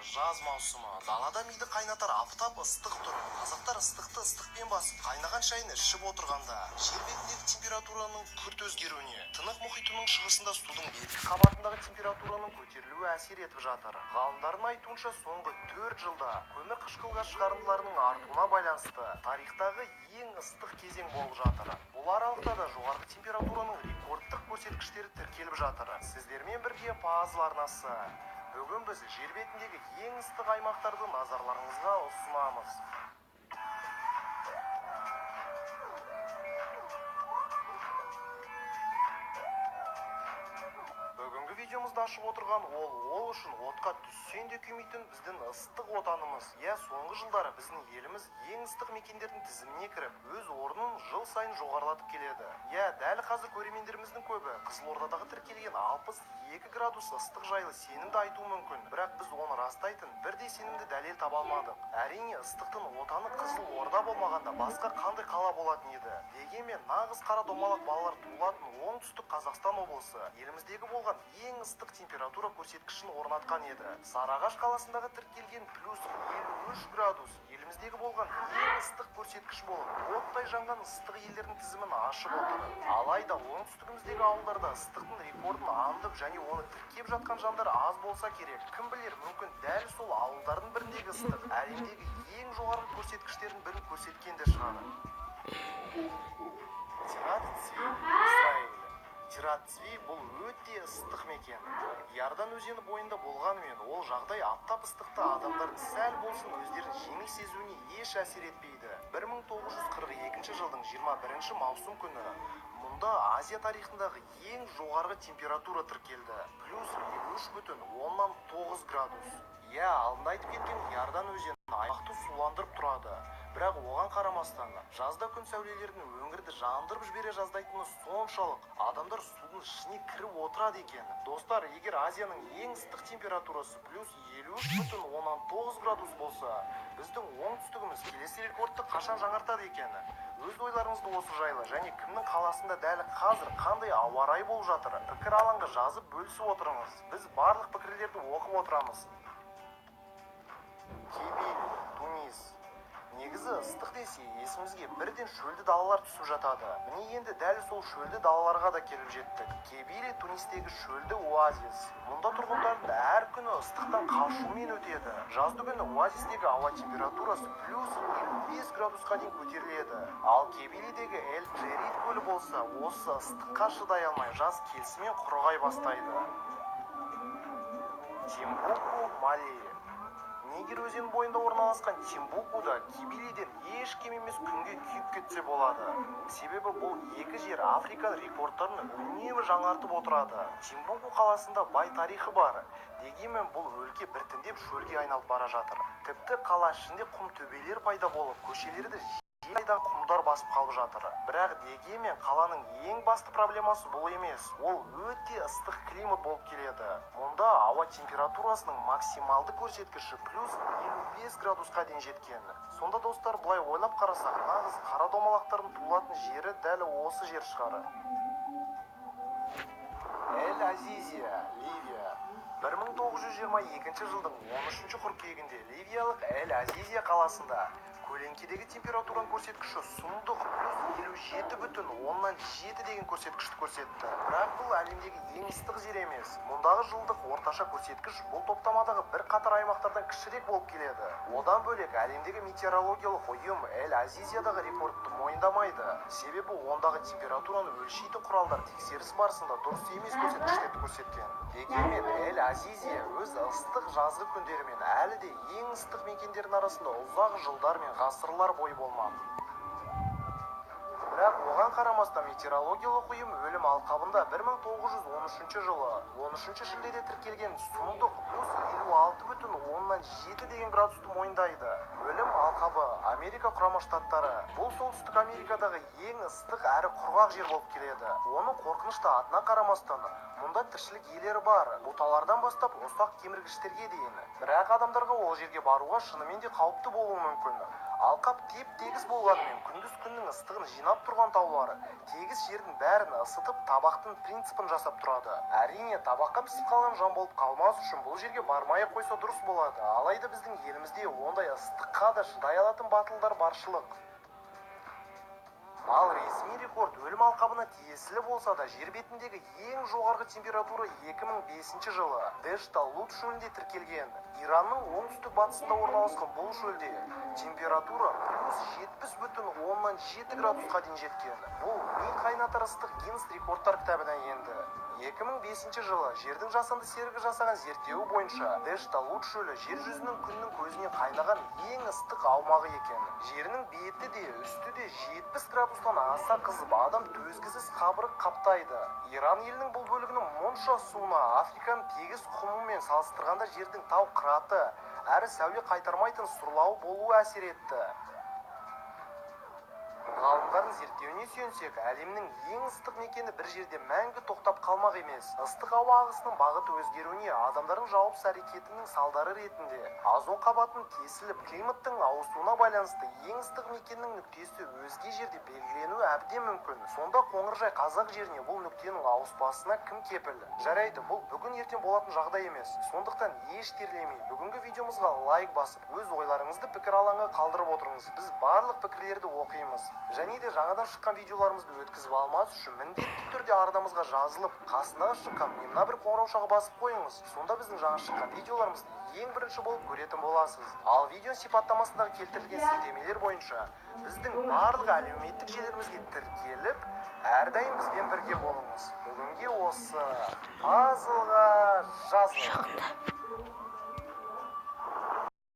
жаз маусымы. Далада миды қайнатар аптап ыстық тұр. Қазақтар ыстықты ыстықпен басып, қайнаған шайын ішіп отырғанда, жер бетіндегі температураның күрт өзгеруіне, Тынық мұхитының шығысында судың беткі қабатындағы температураның көтерілуі әсер етіп жатыр. Ғалымдардың айтуынша, соңғы 4 жылда көмір қышқыл газ шығарындыларының артуына байланысты тарихтағы ең ыстық кезең болып жатыр. Бұл аралықта да жоғарғы температураның рекордтық көрсеткіштері тіркеліп жатыр. Сіздермен бірге Пазл арнасы. Бүгін біз жер бетіндегі ең ыстық аймақтарды назарларыңызға ұсынамыз. Бүгінгі видеомызда ашып отырған ол үшін отқа түссен де күймейтін біздің ыстық отанымыз. Соңғы жылдары біздің еліміз ең ыстық мекендердің тізіміне кіріп, өз орнын жыл сайын жоғарылатып келеді. Дәл қазір көрермендеріміздің көбі Қызылордадағы тіркелген 62 градус ыстық жайлы сенімді айтуы мүмкін. Бірақ біз оны растайтын бірдей сенімді дәлел таба алмадық. Әрине, ыстықтың отаны Қызылорда болмағанда басқа қандай қала болатын еді. Дегенмен, нағыз қара домалақ балалар туылатын оңтүстік Қазақстан облысы еліміздегі болған ең ыстық температура көрсеткішін орнатқан еді. Сарыағаш қаласындағы тіркелген плюс 53 градус еліміздегі болған ең ыстық көрсеткіш болып, оттай жанған ыстық елдердің тізімін ашып отыр. Алайда оңтүстігіміздегі ауылдарда ыстықтың рекордын аңдып және оны тіркеп жатқан жандар аз болса керек. Кім білер, мүмкін дәл сол ауылдардың біріндегі ыстық әлемдегі ең жоғарғы көрсеткіштердің бірін көрсеткен де шығар. Тират-Цви бұл өте ыстық мекен. Иордан өзені бойында болғанымен, ол жағдай аптап ыстықта адамдардың сәл болсын өздерін жеңіл сезуіне еш әсер етпейді. 1942 жылдың 21 маусым күні мұнда Азия тарихындағы ең жоғарғы температура тіркелді. Плюс 53,9 градус. Алдында айтып кеткен Иордан өзені аймақты суландырып тұрады. Бірақ оған қарамастан, жазда күн сәулелерінің өңірді жандырып жібере жаздайтыны соншалық, адамдар судың ішіне кіріп отырады екен. Достар, егер Азияның ең ыстық температурасы плюс 53,9 градус болса, біздің оңтүстігіміз келесі рекордты қашан жаңартады екен? Өз ойларыңызды осы жайлы және кімнің қаласында дәл қазір қандай ауа райы болып жатыр? Пікір алаңға жазып бөлісіп отырыңыз. Біз барлық пікірлерді оқып отырамыз. Кебель, Тунис. Негізі ыстық десе, есімізге бірден шөлді далалар түсіп жатады. Міне енді дәл сол шөлді далаларға да келіп жеттік. Кебель, Тунистегі шөлді оазис. Мұнда тұрғындардың әр күні ыстықтан қашумен өтеді. Жазды күні оазистегі ауа температурасы плюс 55 градусқа дейін көтеріледі. Ал Кебелидегі Эль-Джерид көлі болса, осы ыстыққа шыдай алмай жаз келісімен құрғай бастайды. Тимбукту, Мали. Нигер өзен бойында орналасқан Тимбуктуда Кибелиден еш кем емес күнге күйіп кетсе болады. Себебі бұл екі жер Африка рекордтарын үнемі жаңартып отырады. Тимбукту қаласында бай тарихы бар. Дегенмен бұл өлке біртіндеп шөлге айналып бара жатыр. Тіпті қала ішінде құм төбелер пайда болып, көшелерді айдан құмдар басып қалып жатыр. Бірақ дегенмен қаланың ең басты проблемасы бұл емес. Ол өте ыстық климат болып келеді. Мұнда ауа температурасының максималды көрсеткіші плюс 55 градусқа дейін жеткен. Сонда достар, былай ойлап қарасақ, нағыз қара домалақтардың туылатын жері дәл осы жер шығар. Эль-Азизия, Ливия. 1922 жылдың 13 қыркүйегінде ливиялық Эль-Азизия қаласында көлеңкедегі температураның көрсеткіші сұмдық плюс 57,7 деген көрсеткішті көрсетті. Бірақ бұл әлемдегі ең ыстық жер емес. Мұндағы жылдық орташа көрсеткіш бұл топтамадағы бір қатар аймақтардан кішірек болып келеді. Одан бөлек әлемдегі метеорологиялық ұйым Эль-Азизиядағы рекордты мойындамайды. Себебі ондағы температураны өлшейтін құралдар тексеріс барысында дұрыс емес көрсеткіштерді көрсеткен. Дегенмен Эль-Азизия өз ыстық жазғы күндерімен әлі де ең ыстық мекендердің арасында ұзақ жылдар мен ғасырлар бойы болмақ. Бірақ оған қарамастан метеорологиялық ұйым өлім алқабында 1913 жылы 13 шілдеде тіркелген сұмдық плюс 56,7 деген градусты мойындайды. Өлім алқабы Америка құрама штаттары. Бұл солтүстік Америкадағы ең ыстық әрі құрғақ жер болып келеді. Оның қорқынышты атына қарамастан, мұнда тіршілік иелері бар, бұталардан бастап ұсақ кеміргіштерге дейін. Бірақ адамдарға ол жерге баруға шынымен де қауіпті болуы мүмкін. Алқап теп-тегіс болғанымен күндіз күннің ыстығын жинап тұрған таулары тегіс жердің бәрін ысытып табақтың принципін жасап тұрады. Әрине, табаққа пісіп қалған жан болып қалмас үшін бұл жерге бармай қойса дұрыс болады. Алайда біздің елімізде ондай ыстыққа да шыдай алатын батылдар баршылық. Ал ресми рекорд өлім алқабына тиесілі болса да, жер бетіндегі ең жоғарғы температура 2005 жылы Дешта Лут шөлінде тіркелген. Иранның оңтүстік батысында орналасқан бұл шөлде температура +70,7 градусқа дейін жеткен. Бұл ми қайнатар ыстық Гиннес рекордтар кітабына енді. 2005 жылы жердің жасанды серігі жасаған зерттеуі бойынша Дешта Лут шөлі жер жүзінің күннің көзіне қайнаған ең ыстық аумағы екен. Жерінің беті де үсті де 70 градустан аса қызып, адам төзгісіз қабырық қаптайды. Иран елінің бұл бөлігінің мұнша суына Африканың тегіс құмымен салыстырғанда жердің тау қыраты әрі сәуле қайтармайтын сұрлауы болуы әсер етті. Ғалымдардың зерттеуіне сүйенсек, әлемнің ең ыстық мекені бір жерде мәңгі тоқтап қалмақ емес. Ыстық ауа ағысының бағыты өзгеруіне адамдардың жауапсыз әрекетінің салдары ретінде озон қабатының тесіліп, климаттың ауысуына байланысты ең ыстық мекеннің нүктесі өзге жерде белгіленуі әбден мүмкін. Сонда Қоңыржай қазақ жеріне бұл нүктенің ауыспасына кім кепіл? Жарайды, бұл бүгін ертең болатын жағдай емес. Сондықтан еш терлемей, бүгінгі видеомызға лайк басып, өз ойларыңызды пікір алаңға қалдырып отырыңыз. Біз барлық пікірлерді оқимыз. Және де жаңадан шыққан видеоларымызды өткізіп алмас үшін міндетті түрде арнамызға жазылып, қасындағы шыққан мына бір қоңыраушаға басып қойыңыз. Сонда біздің жаңа шыққан видеоларымызды ең бірінші болып көретін боласыз. Ал видео сипаттамасындағы келтірілген сілтемелер бойынша біздің барлық әлеуметтік желілерімізге тіркеліп, әрдайым бізбен бірге болыңыз. Бүгінге осы пазлға жазылыңыз.